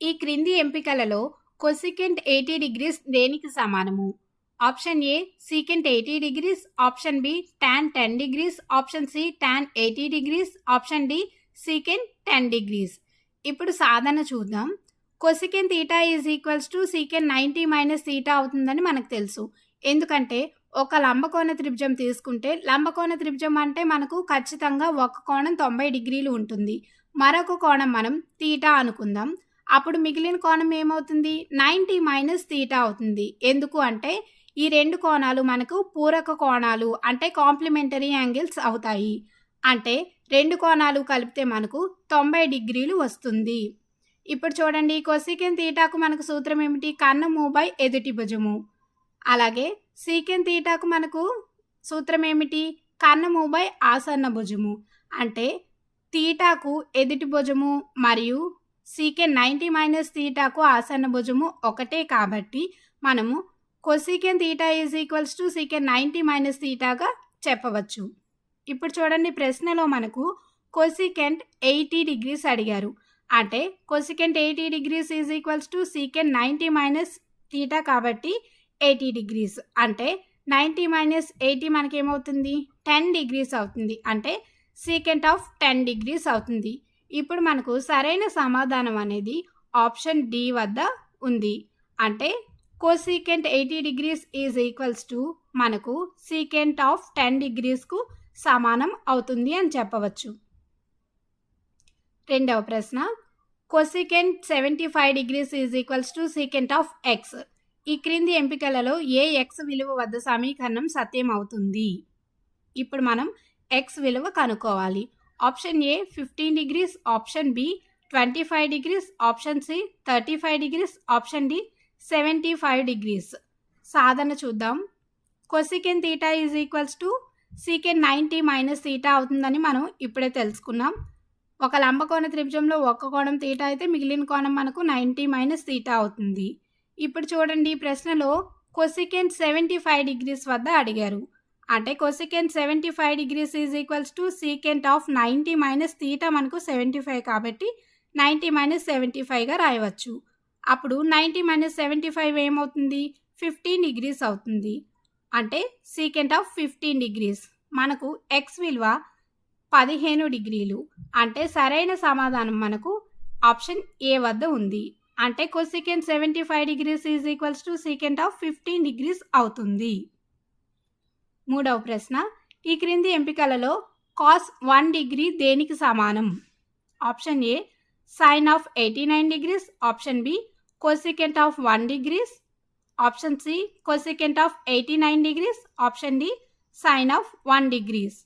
ఈ క్రింది ఎంపికలలో కొసెకెంట్ 80 డిగ్రీస్ దేనికి సమానము? Option A secant 80 degrees, option B tan 10 degrees, option C tan 80 degrees, option D secant 10 degrees. ఇప్పుడు సాధన చూద్దాం. Cosecant theta is equals to secant 90 minus theta అవుతుందని మనకు తెలుసు. ఎందుకంటే ఒక లంబకోణ త్రిభుజం తీసుకుంటే లంబకోణ త్రిభుజం అంటే మనకు ఖచ్చితంగా ఒక కోణం 90 డిగ్రీలు ఉంటుంది. మరొక కోణం మనం తీటా అనుకుందాం. అప్పుడు మిగిలిన కోణం ఏమవుతుంది? 90 మైనస్ తీటా అవుతుంది. ఎందుకు అంటే ఈ రెండు కోణాలు మనకు పూరక కోణాలు అంటే కాంప్లిమెంటరీ యాంగిల్స్ అవుతాయి. అంటే రెండు కోణాలు కలిపితే మనకు 90 డిగ్రీలు వస్తుంది. ఇప్పుడు చూడండి, కొసెకెంట్ తీటాకు మనకు సూత్రం ఏమిటి? కన్నము బై ఎదుటి భుజము. అలాగే సీకెంట్ తీటాకు మనకు సూత్రం ఏమిటి? కన్నము బై ఆసన్న భుజము. అంటే తీటాకు ఎదుటి భుజము మరియు సీకెంట్ 90 మైనస్ తీటాకు ఆసన్న భుజము ఒకటే కాబట్టి మనము cosecant theta is equals to secant 90 minus తీటాగా చెప్పవచ్చు. ఇప్పుడు చూడండి, ప్రశ్నలో మనకు కొసెకెంట్ 80 డిగ్రీస్ అడిగారు. అంటే కొసెకెంట్ 80 degrees is equals to secant 90 minus theta కాబట్టి 80 డిగ్రీస్. అంటే 90 మైనస్ 80 మనకేమవుతుంది? 10 డిగ్రీస్ అవుతుంది. అంటే సీకెంట్ ఆఫ్ 10 డిగ్రీస్ అవుతుంది. ఇప్పుడు మనకు సరైన సమాధానం అనేది ఆప్షన్ డి వద్ద ఉంది. అంటే కొసెకెంట్ 80 డిగ్రీస్ ఈజ్ ఈక్వల్స్ టు మనకు సీకెంట్ ఆఫ్ 10 డిగ్రీస్కు సమానం అవుతుంది అని చెప్పవచ్చు. రెండవ ప్రశ్న, కొసెకెంట్ 75 degrees is equals to secant of x. ఈ క్రింది ఎంపికలలో ఏ ఎక్స్ విలువ వద్ద సమీకరణం సత్యం అవుతుంది? ఇప్పుడు మనం ఎక్స్ విలువ కనుక్కోవాలి. Option A 15 degrees, option B 25 degrees, option C 35 degrees, option D 75 degrees. సాధన చూద్దాం. Cosecant theta is equals to secant 90 minus theta అవుతుందని మనం ఇప్పుడే తెలుసుకున్నాం. ఒక లంబకోణ త్రిభుజంలో ఒక్క కోణం తీటా అయితే మిగిలిన కోణం మనకు 90 మైనస్ తీటా అవుతుంది. ఇప్పుడు చూడండి, ప్రశ్నలో కొసెకెంట్ 75 డిగ్రీస్ వద్ద అడిగారు. అంటే కొసెకెంట్ 75 degrees is equals to secant of 90 minus theta మనకు 75 కాబట్టి 90 మైనస్ 75గా రాయవచ్చు. అప్పుడు 90 మైనస్ 75 ఏమవుతుంది? 15 డిగ్రీస్ అవుతుంది. అంటే సీకెంట్ ఆఫ్ 15 డిగ్రీస్. మనకు ఎక్స్ విలువ 15 డిగ్రీలు. అంటే సరైన సమాధానం మనకు ఆప్షన్ ఏ వద్ద ఉంది. అంటే కొసెకెంట్ 75 degrees is equals to secant of 15 degrees అవుతుంది. మూడవ ప్రశ్న, ఈ క్రింది ఎంపికలలో కాస్ 1 డిగ్రీ దేనికి సమానం? Option A sine of 89 degrees, option B cosecant of 1 degrees, option C cosecant of 89 degrees, option D sine of 1 degrees.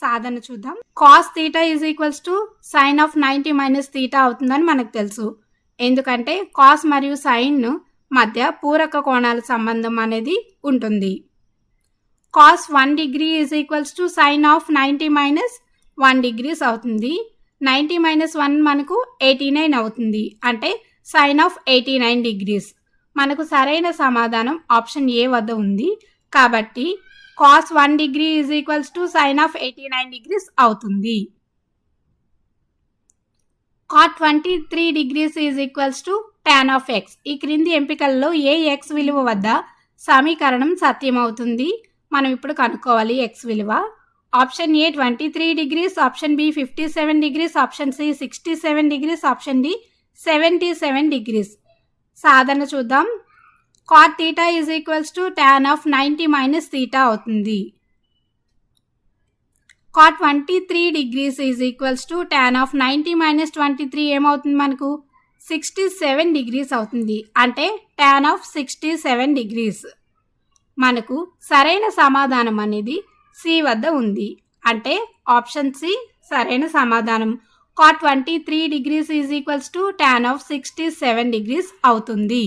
సాధన చూద్దాం. Cos theta is equals to sine of 90 minus theta అవుతుందని మనకు తెలుసు. ఎందుకంటే cos మరియు sign మధ్య పూరక కోణాల సంబంధం అనేది ఉంటుంది. Cos 1 degree is equals to sine of 90 minus 1 degrees అవుతుంది. 90 మైనస్ 1 మనకు 89 అవుతుంది. అంటే సైన్ ఆఫ్ 89 డిగ్రీస్. మనకు సరైన సమాధానం ఆప్షన్ ఏ వద్ద ఉంది. కాబట్టి cos 1 degree is equals to sine of 89 degrees అవుతుంది. Cot 23 degrees is equals to tan of x. ఈ క్రింది ఎంపికల్లో ఏ ఎక్స్ విలువ వద్ద సమీకరణం సత్యమవుతుంది? మనం ఇప్పుడు కనుక్కోవాలి ఎక్స్ విలువ. Option A 23 degrees, option B 57 degrees, option C 67 degrees, option D 77 degrees. సాధన చూద్దాం. Cot theta is equals to tan of 90 minus theta అవుతుంది. Cot 23 degrees is equals to tan of 90 minus 23 ఏమవుతుంది? మనకు 67 డిగ్రీస్ అవుతుంది. అంటే tan of 67 degrees. మనకు సరైన సమాధానం అనేది సి వద్ద ఉంది. అంటే ఆప్షన్ సి సరైన సమాధానం. Cot 23 degrees is equals to tan of 67 degrees అవుతుంది.